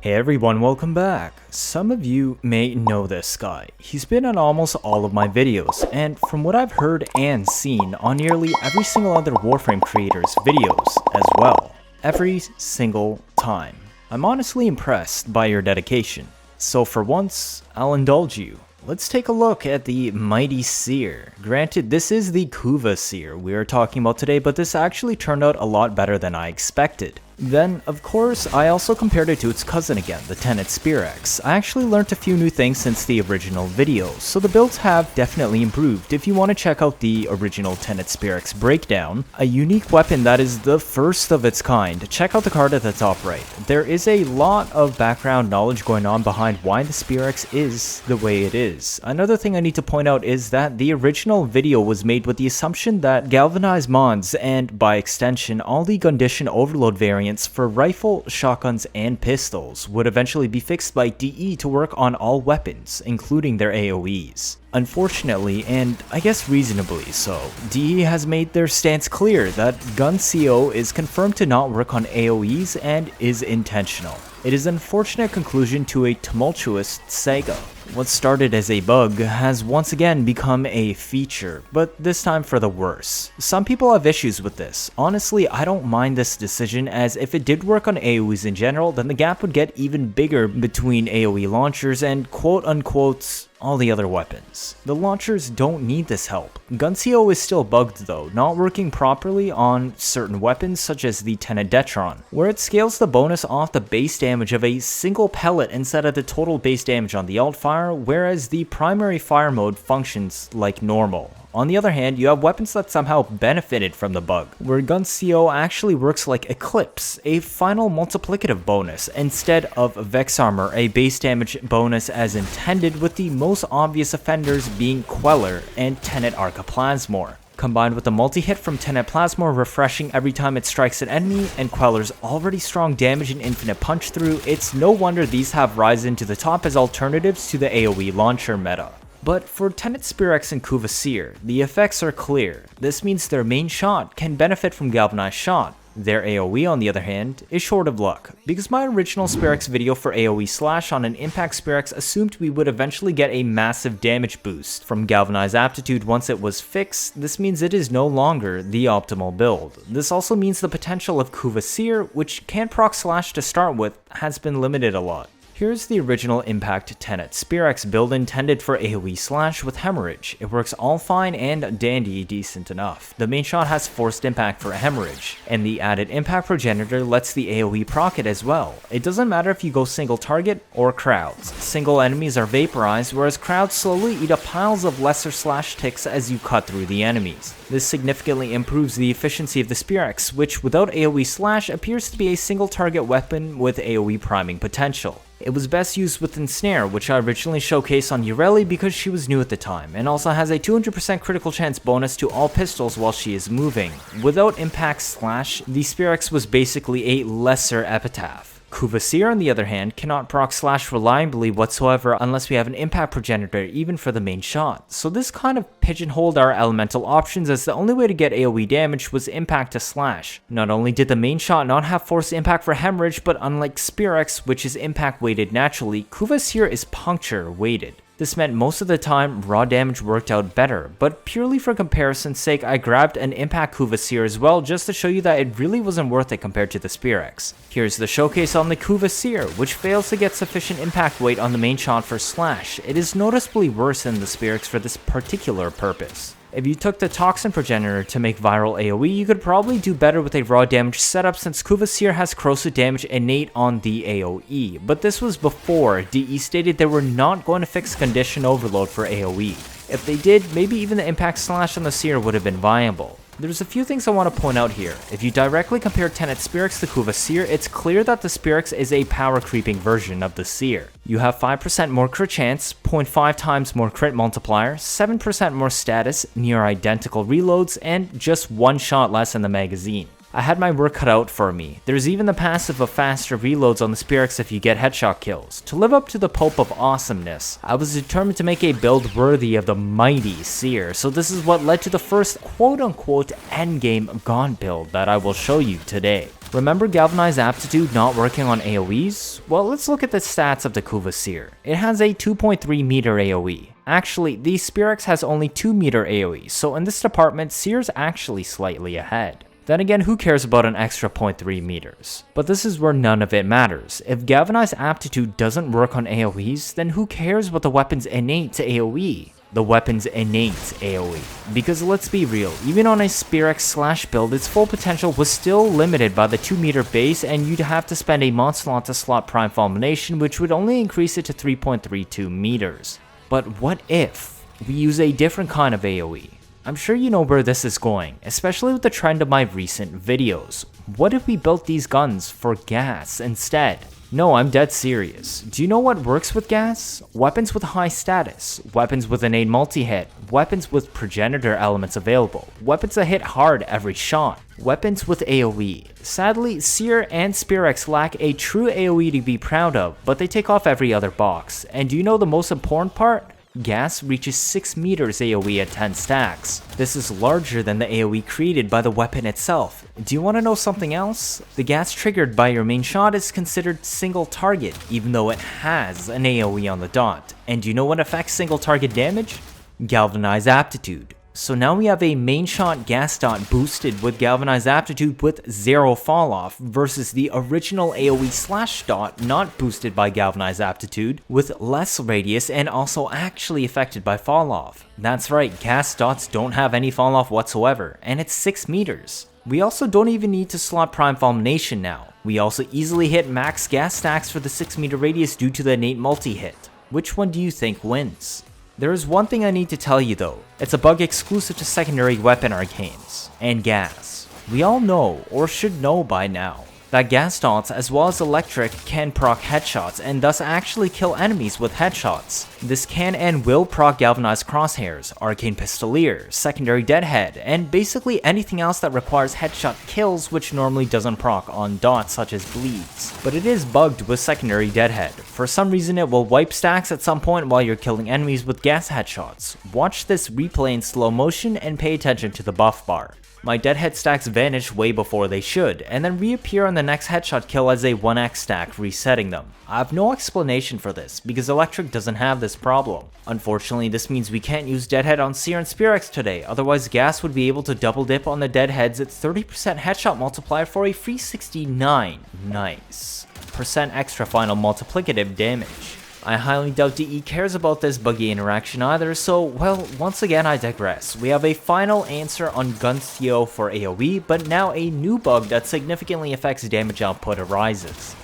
Hey everyone, welcome back. Some of you may know this guy. He's been on almost all of my videos, and from what I've heard and seen on nearly every single other Warframe creator's videos as well. Every single time. I'm honestly impressed by your dedication. So for once, I'll indulge you. Let's take a look at the Mighty Seer. Granted, this is the Kuva Seer we are talking about today, but this actually turned out a lot better than I expected. Then, of course, I also compared it to its cousin again, the Tenet Spirex. I actually learned a few new things since the original video, so the builds have definitely improved. If you want to check out the original Tenet Spirex breakdown, a unique weapon that is the first of its kind, check out the card at the top right. There is a lot of background knowledge going on behind why the Spirex is the way it is. Another thing I need to point out is that the original video was made with the assumption that Galvanized mods, and by extension all the Gundition Overload variants for rifle, shotguns, and pistols would eventually be fixed by DE to work on all weapons, including their AoEs. Unfortunately, and I guess reasonably so, DE has made their stance clear that Galv CO is confirmed to not work on AoEs and is intentional. It is an unfortunate conclusion to a tumultuous saga. What started as a bug has once again become a feature, but this time for the worse. Some people have issues with this. Honestly, I don't mind this decision, as if it did work on AoEs in general, then the gap would get even bigger between AoE launchers and quote-unquote all the other weapons. The launchers don't need this help. Galv CO is still bugged though, not working properly on certain weapons such as the Tenet Detron, where it scales the bonus off the base damage of a single pellet instead of the total base damage on the alt fire, whereas the primary fire mode functions like normal. On the other hand, you have weapons that somehow benefited from the bug, where Galv CO actually works like Eclipse, a final multiplicative bonus, instead of Vex Armor, a base damage bonus as intended, with the most obvious offenders being Queller and Tenet Arcaplasmor. Combined with the multi-hit from Tenet Plasmor refreshing every time it strikes an enemy, and Queller's already strong damage and infinite punch through, it's no wonder these have risen to the top as alternatives to the AoE launcher meta. But for Tenet Spirex and Kuva Seer, the effects are clear. This means their main shot can benefit from Galvanized shot. Their AoE, on the other hand, is short of luck, because my original Spirex video for AoE Slash on an Impact Spirex assumed we would eventually get a massive damage boost from Galvanized aptitude once it was fixed. This means it is no longer the optimal build. This also means the potential of Kuva Seer, which can proc Slash to start with, has been limited a lot. Here's the original Impact Tenet Spirex build intended for AoE Slash with Hemorrhage. It works all fine and dandy decent enough. The main shot has Forced Impact for Hemorrhage, and the added Impact Progenitor lets the AoE proc it as well. It doesn't matter if you go single target or crowds. Single enemies are vaporized, whereas crowds slowly eat up piles of lesser slash ticks as you cut through the enemies. This significantly improves the efficiency of the Spirex, which without AoE Slash appears to be a single target weapon with AoE priming potential. It was best used with Ensnare, which I originally showcased on Ureli because she was new at the time, and also has a 200% critical chance bonus to all pistols while she is moving. Without Impact Slash, the Spirex was basically a lesser epitaph. Kuva Seer, on the other hand, cannot proc Slash reliably whatsoever unless we have an Impact Progenitor even for the main shot, so this kind of pigeonholed our elemental options, as the only way to get AoE damage was Impact to Slash. Not only did the main shot not have Forced Impact for Hemorrhage, but unlike Spirex, which is Impact weighted naturally, Kuva Seer is Puncture weighted. This meant most of the time raw damage worked out better, but purely for comparison's sake I grabbed an Impact Kuva Seer as well just to show you that it really wasn't worth it compared to the Spirex. Here's the showcase on the Kuva Seer, which fails to get sufficient impact weight on the main shot for Slash. It is noticeably worse than the Spirex for this particular purpose. If you took the Toxin Progenitor to make viral AoE, you could probably do better with a raw damage setup, since Kuva Seer has corrosive damage innate on the AoE, but this was before DE stated they were not going to fix Condition Overload for AoE. If they did, maybe even the Impact Slash on the Seer would have been viable. There's a few things I want to point out here. If you directly compare Tenet Spirex to Kuva Seer, it's clear that the Spirex is a power creeping version of the Seer. You have 5% more crit chance, 0.5 times more crit multiplier, 7% more status, near identical reloads, and just one shot less in the magazine. I had my work cut out for me. There's even the passive of faster reloads on the Spirex if you get headshot kills. To live up to the Pope of awesomeness, I was determined to make a build worthy of the Mighty Seer, so this is what led to the first quote-unquote endgame Gaunt build that I will show you today. Remember Galvanized aptitude not working on AoEs? Well, let's look at the stats of the Kuva Seer. It has a 2.3 meter AoE. Actually, the Spirex has only 2 meter AoE, so in this department, Seer's actually slightly ahead. Then again, who cares about an extra 0.3 meters? But this is where none of it matters. If Galvanized aptitude doesn't work on AoEs, then who cares what the weapon's innate AoE? The weapon's innate AoE. Because let's be real, even on a Spirex / build, its full potential was still limited by the 2 meter base, and you'd have to spend a mod slot to slot Prime Fulmination, which would only increase it to 3.32 meters. But what if we use a different kind of AoE? I'm sure you know where this is going, especially with the trend of my recent videos. What if we built these guns for gas instead? No, I'm dead serious. Do you know what works with gas? Weapons with high status, weapons with innate multi-hit, weapons with progenitor elements available, weapons that hit hard every shot, weapons with AoE. Sadly, Seer and Spirex lack a true AoE to be proud of, but they take off every other box. And do you know the most important part? Gas reaches 6 meters AoE at 10 stacks. This is larger than the AoE created by the weapon itself. Do you want to know something else? The gas triggered by your main shot is considered single target, even though it has an AoE on the dot. And do you know what affects single target damage? Galvanized aptitude. So now we have a main shot gas dot boosted with Galvanized aptitude with 0 fall off versus the original AoE / dot not boosted by Galvanized aptitude with less radius and also actually affected by fall off. That's right, gas dots don't have any fall off whatsoever, and it's 6 meters. We also don't even need to slot Prime Fulmination now. We also easily hit max gas stacks for the 6 meter radius due to the innate multi-hit. Which one do you think wins? There is one thing I need to tell you though, it's a bug exclusive to secondary weapon arcanes, and gas. We all know, or should know by now, that gas dots as well as electric can proc headshots and thus actually kill enemies with headshots. This can and will proc Galvanized crosshairs, arcane pistolier, secondary deadhead, and basically anything else that requires headshot kills which normally doesn't proc on dots such as bleeds. But it is bugged with secondary deadhead. For some reason it will wipe stacks at some point while you're killing enemies with gas headshots. Watch this replay in slow motion and pay attention to the buff bar. My deadhead stacks vanish way before they should, and then reappear on the next headshot kill as a 1x stack, resetting them. I have no explanation for this, because Electric doesn't have this problem. Unfortunately, this means we can't use Deadhead on Seer and Spirex today, otherwise Gas would be able to double dip on the Deadheads at 30% headshot multiplier for a free 69. Nice. % extra final multiplicative damage. I highly doubt DE cares about this buggy interaction either, so, well, once again I digress. We have a final answer on Galv CO for AoE, but now a new bug that significantly affects damage output arises.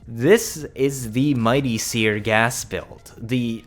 This is the Mighty Seer gas build, the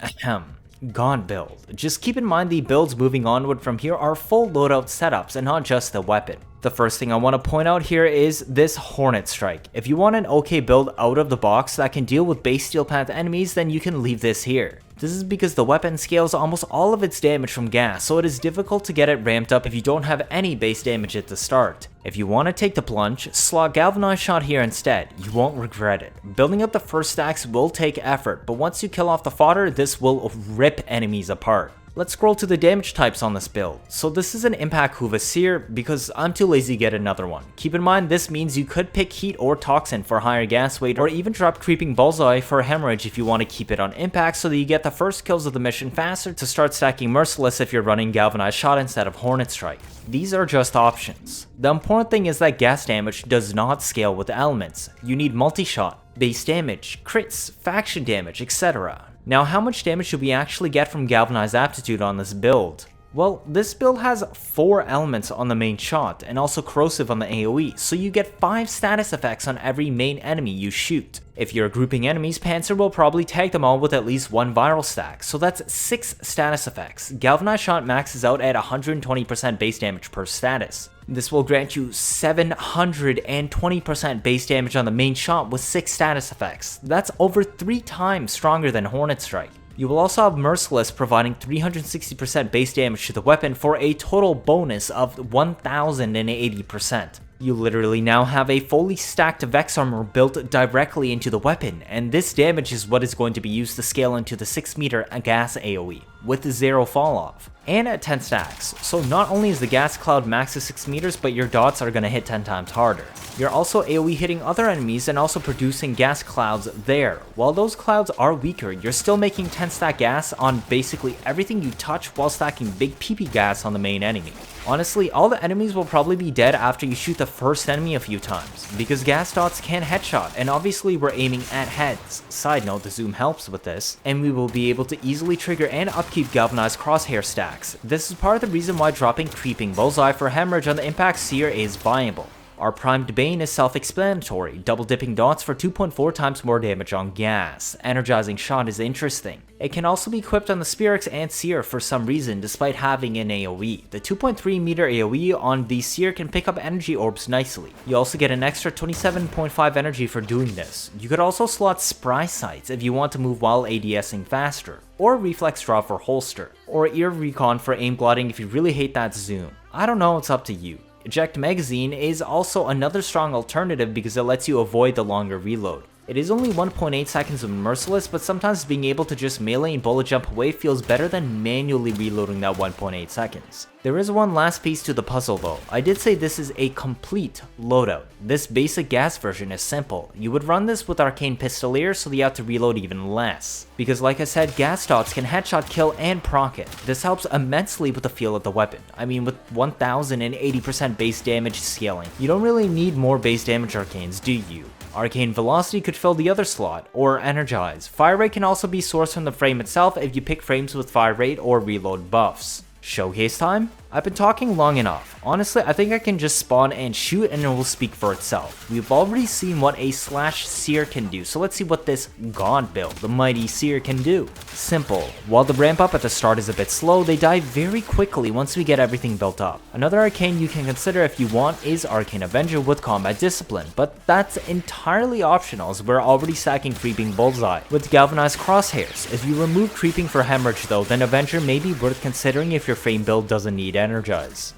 Gaunt build. Just keep in mind the builds moving onward from here are full loadout setups and not just the weapon. The first thing I want to point out here is this Hornet Strike. If you want an okay build out of the box that can deal with base steel path enemies, then you can leave this here. This is because the weapon scales almost all of its damage from gas, so it is difficult to get it ramped up if you don't have any base damage at the start. If you want to take the plunge, slot Galvanized shot here instead, you won't regret it. Building up the first stacks will take effort, but once you kill off the fodder, this will rip enemies apart. Let's scroll to the damage types on this build. So this is an impact Kuva Seer because I'm too lazy to get another one. Keep in mind this means you could pick heat or toxin for higher gas weight or even drop creeping bullseye for hemorrhage if you want to keep it on impact so that you get the first kills of the mission faster to start stacking merciless if you're running Galvanized shot instead of Hornet Strike. These are just options. The important thing is that gas damage does not scale with elements. You need multi-shot, base damage, crits, faction damage, etc. Now, how much damage should we actually get from Galvanized aptitude on this build? Well, this build has 4 elements on the main shot and also corrosive on the AoE, so you get 5 status effects on every main enemy you shoot. If you're grouping enemies, Panzer will probably tag them all with at least 1 viral stack, so that's 6 status effects. Galvanized shot maxes out at 120% base damage per status. This will grant you 720% base damage on the main shot with 6 status effects. That's over 3 times stronger than Hornet Strike. You will also have Merciless providing 360% base damage to the weapon for a total bonus of 1080%. You literally now have a fully stacked Vex armor built directly into the weapon, and this damage is what is going to be used to scale into the 6 meter gas AoE, with 0 fall off. and at 10 stacks, so not only is the gas cloud max to 6 meters, but your dots are going to hit 10 times harder. You're also AoE hitting other enemies and also producing gas clouds there. While those clouds are weaker, you're still making 10 stack gas on basically everything you touch while stacking big PP gas on the main enemy. Honestly, all the enemies will probably be dead after you shoot the first enemy a few times, because gas dots can headshot, and obviously we're aiming at heads. Side note, the zoom helps with this, and we will be able to easily trigger and upkeep galvanized crosshair stacks. This is part of the reason why dropping creeping bullseye for hemorrhage on the impact seer is viable. Our primed bane is self-explanatory, double dipping dots for 2.4 times more damage on gas. Energizing shot is interesting. It can also be equipped on the Spirex and Seer for some reason despite having an AoE. The 2.3 meter AoE on the Seer can pick up energy orbs nicely. You also get an extra 27.5 energy for doing this. You could also slot spry sights if you want to move while ADSing faster, or reflex draw for holster, or ear recon for aim glotting if you really hate that zoom. I don't know, it's up to you. Eject magazine is also another strong alternative because it lets you avoid the longer reload. It is only 1.8 seconds of merciless, but sometimes being able to just melee and bullet jump away feels better than manually reloading that 1.8 seconds. There is one last piece to the puzzle though. I did say this is a complete loadout. This basic gas version is simple. You would run this with Arcane Pistolier so you have to reload even less. Because like I said, gas dots can headshot, kill, and proc it. This helps immensely with the feel of the weapon. I mean, with 1080% base damage scaling, you don't really need more base damage arcanes, do you? Arcane Velocity could fill the other slot, or Energize. Fire Rate can also be sourced from the frame itself if you pick frames with fire rate or reload buffs. Showcase time? I've been talking long enough. Honestly, I think I can just spawn and shoot and it will speak for itself. We've already seen what a /seer can do, so let's see what this god build, the Mighty Seer, can do. Simple. While the ramp up at the start is a bit slow, they die very quickly once we get everything built up. Another arcane you can consider if you want is Arcane Avenger with Combat Discipline, but that's entirely optional as we're already stacking Creeping Bullseye with Galvanized Crosshairs. If you remove Creeping for Hemorrhage though, then Avenger may be worth considering if your frame build doesn't need Energize.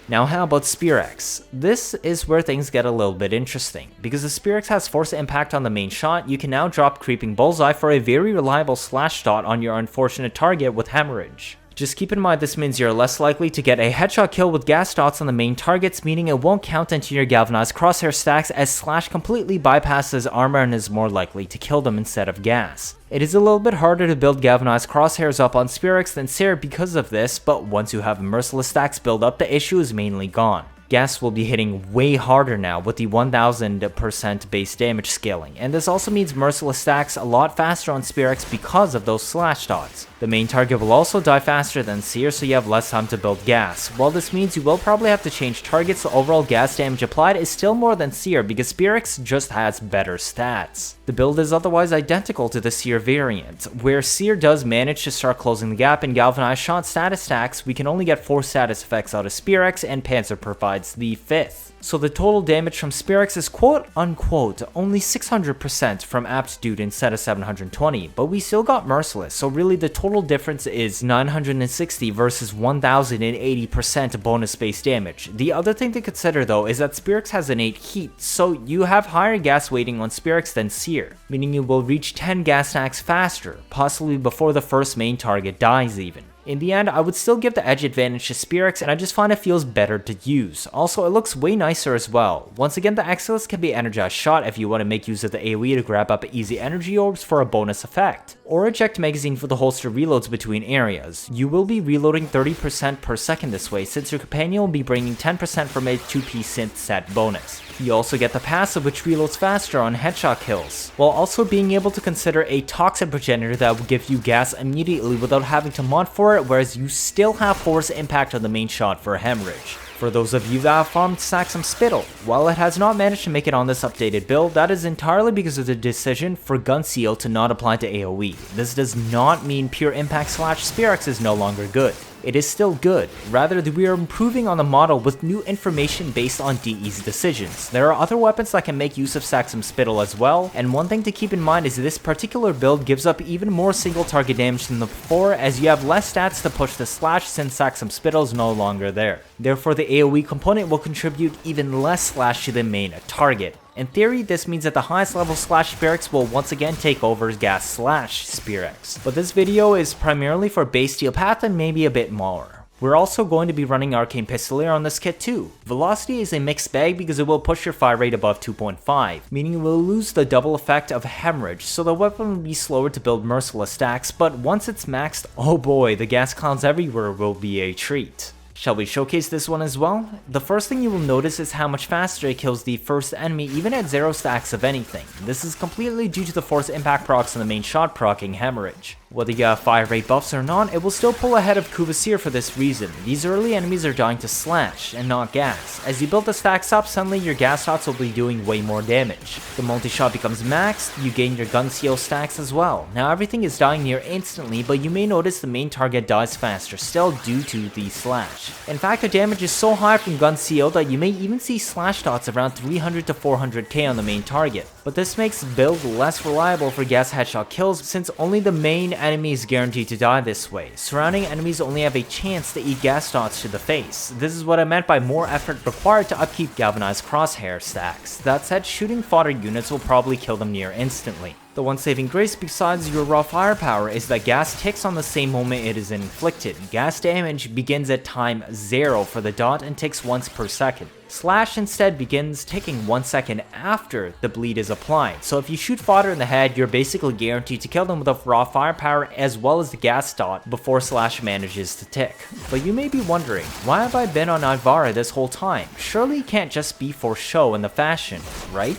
Now how about Spirex? This is where things get a little bit interesting. Because the Spirex has force impact on the main shot, you can now drop Creeping Bullseye for a very reliable slash dot on your unfortunate target with Hemorrhage. Just keep in mind this means you're less likely to get a headshot kill with gas dots on the main targets, meaning it won't count into your Galvanized Crosshair stacks as Slash completely bypasses armor and is more likely to kill them instead of gas. It is a little bit harder to build Galvanized Crosshairs up on Spirex than Seer because of this, but once you have Merciless stacks build up, the issue is mainly gone. Gas will be hitting way harder now with the 1000% base damage scaling, and this also means Merciless stacks a lot faster on Spirex because of those slash dots. The main target will also die faster than Seer, so you have less time to build gas. While this means you will probably have to change targets, the overall gas damage applied is still more than Seer because Spirex just has better stats. The build is otherwise identical to the Seer variant, where Seer does manage to start closing the gap in Galvanized shot status stacks. We can only get 4 status effects out of Spirex, and Panzer provides the 5th. So the total damage from Spirex is quote unquote only 600% from Aptitude instead of 720, but we still got Merciless, so really the total difference is 960 versus 1080% bonus base damage. The other thing to consider though is that Spirex has innate heat, so you have higher gas weighting on Spirex than Seer, meaning you will reach 10 gas stacks faster, possibly before the first main target dies even. In the end, I would still give the edge advantage to Spirex, and I just find it feels better to use. Also, it looks way nicer as well. Once again, the Exilus can be energized shot if you want to make use of the AoE to grab up easy energy orbs for a bonus effect, or eject magazine for the holster reloads between areas. You will be reloading 30% per second this way, since your companion will be bringing 10% from a 2p synth set bonus. You also get the passive, which reloads faster on headshot kills, while also being able to consider a toxin progenitor that will give you gas immediately without having to mod for it, whereas you still have force impact on the main shot for hemorrhage. For those of you that have farmed Saxum Spittle, while it has not managed to make it on this updated build, that is entirely because of the decision for Gun Seal to not apply to AoE. This does not mean pure impact / Spirex is no longer good. It is still good, rather we are improving on the model with new information based on DE's decisions. There are other weapons that can make use of Saxum Spittle as well, and one thing to keep in mind is this particular build gives up even more single target damage than the before, as you have less stats to push the slash since Saxum Spittle is no longer there. Therefore the AoE component will contribute even less slash to the main target. In theory, this means that the highest level Slash Spirex will once again take over Gas Slash Spirex, but this video is primarily for base steel path and maybe a bit more. We're also going to be running Arcane Pistolier on this kit too. Velocity is a mixed bag because it will push your fire rate above 2.5, meaning you will lose the double effect of hemorrhage, so the weapon will be slower to build merciless stacks, but once it's maxed, oh boy, the gas clouds everywhere will be a treat. Shall we showcase this one as well? The first thing you will notice is how much faster it kills the first enemy even at 0 stacks of anything. This is completely due to the force impact procs and the main shot proccing hemorrhage. Whether you have fire rate buffs or not, it will still pull ahead of Kuva Seer for this reason. These early enemies are dying to slash and not gas. As you build the stacks up, suddenly your gas shots will be doing way more damage. The multi-shot becomes maxed, you gain your gun CO stacks as well. Now everything is dying near instantly, but you may notice the main target dies faster still due to the slash. In fact, the damage is so high from gun CO that you may even see slash dots around 300 to 400k on the main target. But this makes the build less reliable for gas headshot kills since only the main enemy is guaranteed to die this way. Surrounding enemies only have a chance to eat gas dots to the face. This is what I meant by more effort required to upkeep Galvanized crosshair stacks. That said, shooting fodder units will probably kill them near instantly. The one saving grace besides your raw firepower is that gas ticks on the same moment it is inflicted. Gas damage begins at time 0 for the dot and ticks once per second. Slash instead begins ticking 1 second after the bleed is applied, so if you shoot fodder in the head, you're basically guaranteed to kill them with a raw firepower as well as the gas dot before slash manages to tick. But you may be wondering, why have I been on Ivara this whole time? Surely it can't just be for show in the fashion, right?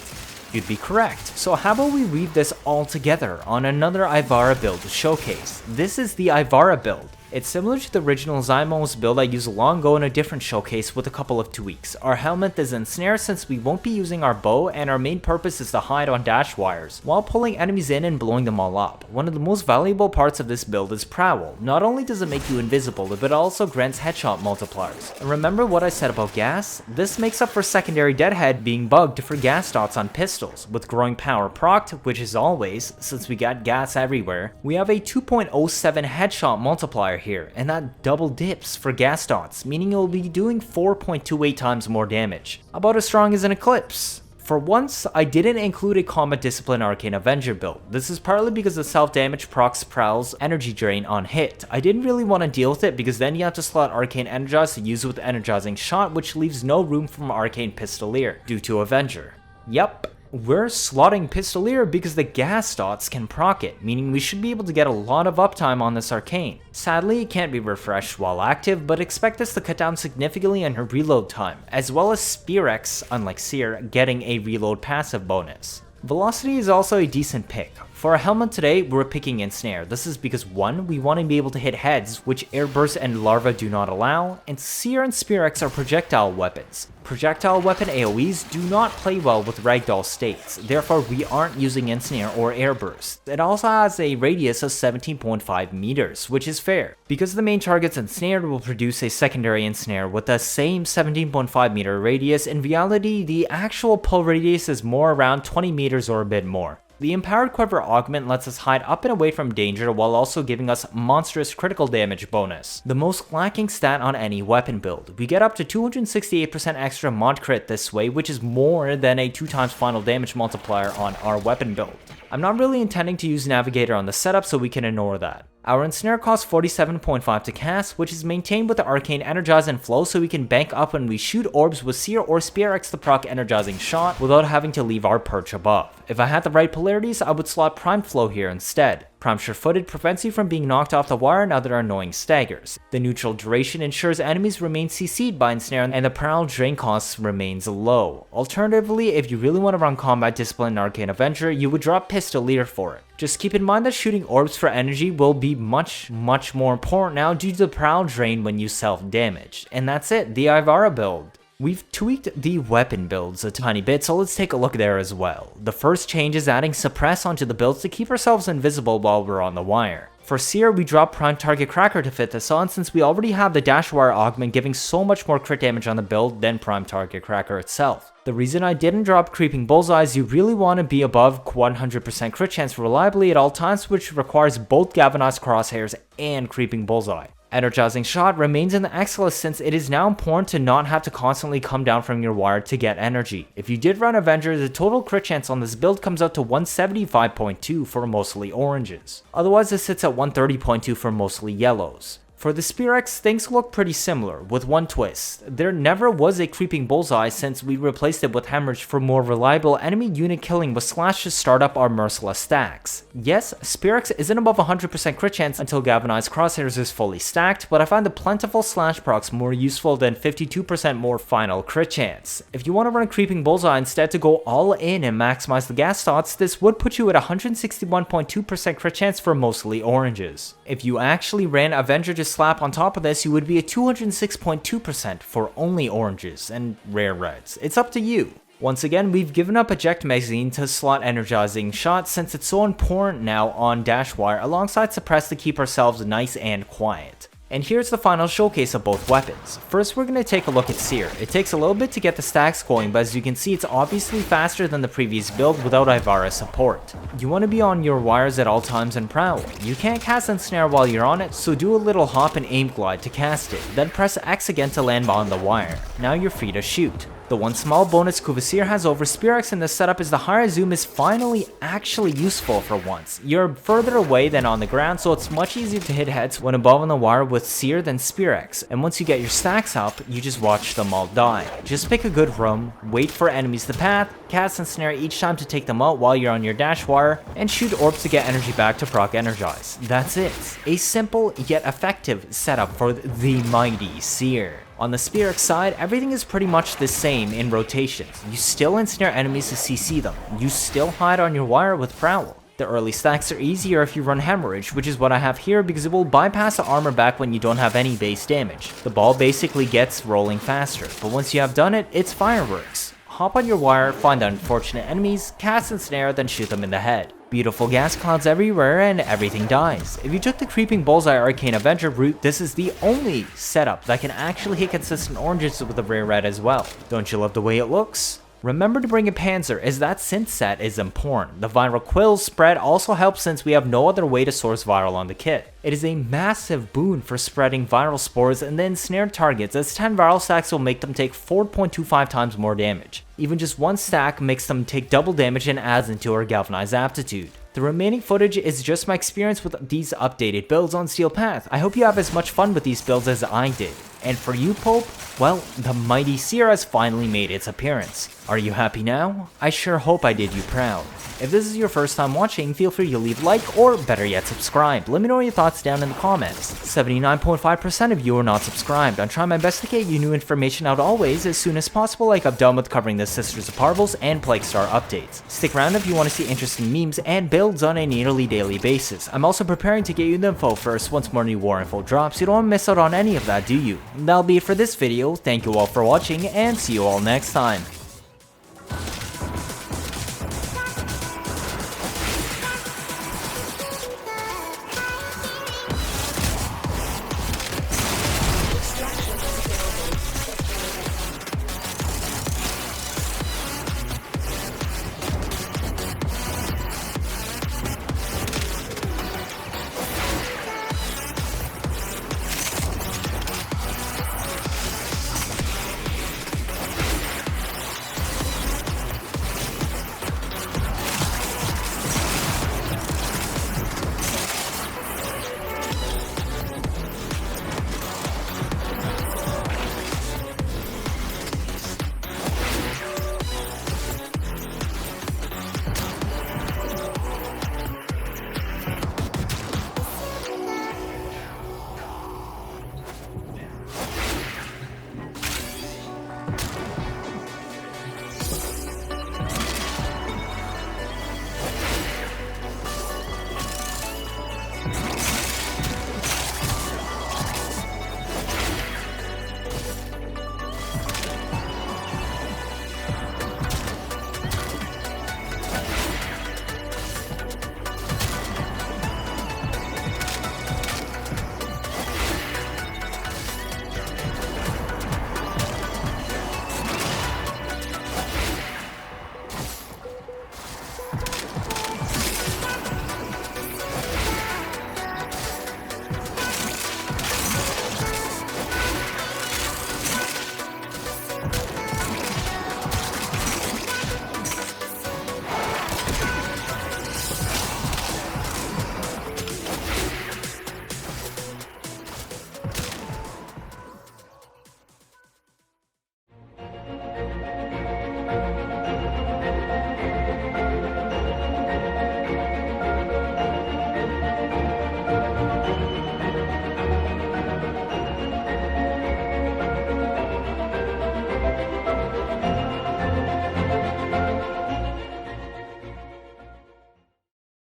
You'd be correct. So how about we weave this all together on another Ivara build to showcase. This is the Ivara build. It's similar to the original Zymos build I used long ago in a different showcase with a couple of tweaks. Our helmet is ensnared since we won't be using our bow, and our main purpose is to hide on dash wires while pulling enemies in and blowing them all up. One of the most valuable parts of this build is Prowl. Not only does it make you invisible, but it also grants headshot multipliers. And remember what I said about gas? This makes up for secondary deadhead being bugged for gas dots on pistols. With growing power procced, which is always, since we got gas everywhere, we have a 2.07 headshot multiplier here, and that double dips for gas dots, meaning it will be doing 4.28 times more damage. About as strong as an Eclipse. For once, I didn't include a Combat Discipline Arcane Avenger build. This is partly because the self-damage procs Prowl's energy drain on hit. I didn't really want to deal with it because then you have to slot Arcane Energize to use with Energizing Shot, which leaves no room for Arcane Pistolier due to Avenger. Yep. We're slotting Pistolier because the gas dots can proc it, meaning we should be able to get a lot of uptime on this arcane. Sadly, it can't be refreshed while active, but expect this to cut down significantly on her reload time, as well as Spirex, unlike Seer, getting a reload passive bonus. Velocity is also a decent pick. For our helmet today, we're picking Ensnare. This is because 1, we want to be able to hit heads, which Airburst and Larva do not allow, and Seer and Spirex are projectile weapons. Projectile weapon AoEs do not play well with ragdoll states, therefore we aren't using Ensnare or Airburst. It also has a radius of 17.5 meters, which is fair. Because the main target's ensnared will produce a secondary ensnare with the same 17.5 meter radius, in reality the actual pull radius is more around 20 meters or a bit more. The Empowered Quiver Augment lets us hide up and away from danger while also giving us monstrous critical damage bonus, the most lacking stat on any weapon build. We get up to 268% extra mod crit this way, which is more than a 2 times final damage multiplier on our weapon build. I'm not really intending to use Navigator on the setup, so we can ignore that. Our Ensnare costs 47.5 to cast, which is maintained with the Arcane Energize and Flow, so we can bank up when we shoot orbs with Seer or Spirex to proc Energizing Shot without having to leave our perch above. If I had the right polarities, I would slot Prime Flow here instead. Prime Sure-Footed prevents you from being knocked off the wire and other annoying staggers. The neutral duration ensures enemies remain CC'd by Ensnare, and the Prowl drain cost remains low. Alternatively, if you really want to run Combat Discipline and Arcane Avenger, you would drop Pistolier for it. Just keep in mind that shooting orbs for energy will be much more important now due to the Prowl drain when you self-damage. And that's it, the Ivara build. We've tweaked the weapon builds a tiny bit, so let's take a look there as well. The first change is adding Suppress onto the builds to keep ourselves invisible while we're on the wire. For Seer, we drop Prime Target Cracker to fit this on since we already have the Dash Wire Augment giving so much more crit damage on the build than Prime Target Cracker itself. The reason I didn't drop Creeping Bullseye is you really want to be above 100% crit chance reliably at all times, which requires both Galvanized Crosshairs and Creeping Bullseye. Energizing Shot remains an excellent since it is now important to not have to constantly come down from your wire to get energy. If you did run Avenger, the total crit chance on this build comes out to 175.2 for mostly oranges. Otherwise it sits at 130.2 for mostly yellows. For the Spirex, things look pretty similar, with one twist. There never was a creeping bullseye since we replaced it with hemorrhage for more reliable enemy unit killing with slash to start up our merciless stacks. Yes, Spirex isn't above 100% crit chance until Galvanized crosshairs is fully stacked, but I find the plentiful slash procs more useful than 52% more final crit chance. If you want to run a creeping bullseye instead to go all in and maximize the gas dots, this would put you at 161.2% crit chance for mostly oranges. If you actually ran Avenger to slap on top of this, you would be at 206.2% for only oranges and rare reds. It's up to you. Once again, we've given up Eject Magazine to slot Energizing Shot since it's so important now on Dashwire alongside Suppress to keep ourselves nice and quiet. And here's the final showcase of both weapons. First, we're going to take a look at Seer. It takes a little bit to get the stacks going, but as you can see, it's obviously faster than the previous build without Ivara support. You want to be on your wires at all times and prowl. You can't cast Ensnare while you're on it, so do a little hop and aim glide to cast it, then press X again to land on the wire. Now you're free to shoot. The one small bonus Kuva Seer has over Spirex in this setup is the higher zoom is finally actually useful for once. You're further away than on the ground, so it's much easier to hit heads when above on the wire with Seer than Spirex, and once you get your stacks up, you just watch them all die. Just pick a good room, wait for enemies to path, cast and snare each time to take them out while you're on your dash wire, and shoot orbs to get energy back to proc energize. That's it. A simple yet effective setup for the Mighty Seer. On the Spirex side, everything is pretty much the same in rotations. You still ensnare enemies to CC them. You still hide on your wire with Prowl. The early stacks are easier if you run Hemorrhage, which is what I have here because it will bypass the armor back when you don't have any base damage. The ball basically gets rolling faster, but once you have done it, it's fireworks. Hop on your wire, find the unfortunate enemies, cast and snare, then shoot them in the head. Beautiful gas clouds everywhere and everything dies. If you took the Creeping Bullseye Arcane Avenger route, this is the only setup that can actually hit consistent oranges with a rare red as well. Don't you love the way it looks? Remember to bring a Panzer, as that synth set is important. The viral quills spread also helps since we have no other way to source viral on the kit. It is a massive boon for spreading viral spores and then snared targets, as 10 viral stacks will make them take 4.25 times more damage. Even just one stack makes them take double damage and adds into our galvanized aptitude. The remaining footage is just my experience with these updated builds on Steel Path. I hope you have as much fun with these builds as I did. And for you, Pope, well, the Mighty Seer has finally made its appearance. Are you happy now? I sure hope I did you proud. If this is your first time watching, feel free to leave a like or better yet subscribe. Let me know your thoughts down in the comments. 79.5% of you are not subscribed. I'm trying my best to get you new information out always as soon as possible, like I'm done with covering the Sisters of Parvels and Plague Star updates. Stick around if you want to see interesting memes and builds on a nearly daily basis. I'm also preparing to get you the info first once more new war info drops. You don't want to miss out on any of that, do you? That'll be it for this video. Thank you all for watching and see you all next time.